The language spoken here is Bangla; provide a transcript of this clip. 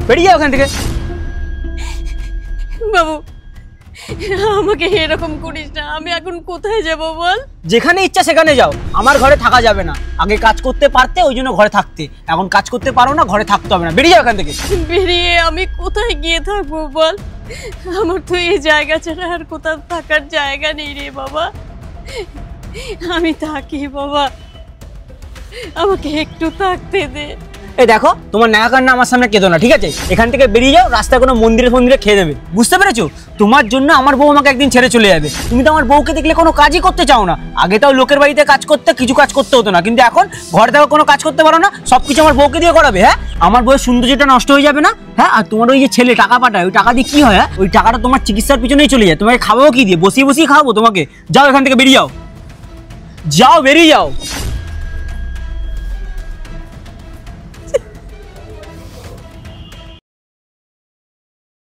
বেরিয়ে যাও এখান থেকে। বাবু আমাকে এরকম করিস না, আমি এখন কোথায় যাব বল? যেখানে ইচ্ছা সেখানে যাও, আমার ঘরে থাকা যাবে না। আগে কাজ করতে পারতে, ওই জন্য ঘরে থাকতে, এখন কাজ করতে পারো না, ঘরে থাকতে হবে না, বেরিয়ে যাও এখান থেকে। বেরিয়ে আমি কোথায় গিয়ে থাকবো বল? আমার তো এই জায়গা ছাড়া আর কোথাও থাকার জায়গা নেই রে বাবা। আমি থাকি বাবা, আমাকে একটু থাকতে দে। এই দেখো, তোমার নাকা কান্না আমার সামনে কেঁদো না, ঠিক আছে? এখান থেকে বেরিয়ে যাও, রাস্তায় কোনো মন্দিরে ফন্দিরে খেয়ে দেবে, বুঝতে পেরেছো? তোমার জন্য আমার বউ আমাকে একদিন ছেড়ে চলে যাবে। তুমি তো আমার বউকে দেখলে কোনো কাজই করতে চাও না। আগে তাও লোকের বাড়িতে কাজ করতে, কিছু কাজ করতে হতো না, কিন্তু এখন ঘরে থেকে কোনো কাজ করতে পারো না, সবকিছু আমার বউকে দিয়ে করাবে। হ্যাঁ, আমার বউয়ের সৌন্দর্যটা নষ্ট হয়ে যাবে না? হ্যাঁ, আর তোমার ওই যে ছেলে টাকা পাঠায়, ওই টাকা দিয়ে কি হয়? ওই টাকাটা তোমার চিকিৎসার পিছনেই চলে যায়। তোমাকে খাওয়াবো কি দিয়ে? বসিয়ে বসিয়ে খাওয়াবো তোমাকে। যাও এখান থেকে, বেরিয়ে যাও, যাও বেরিয়ে যাও।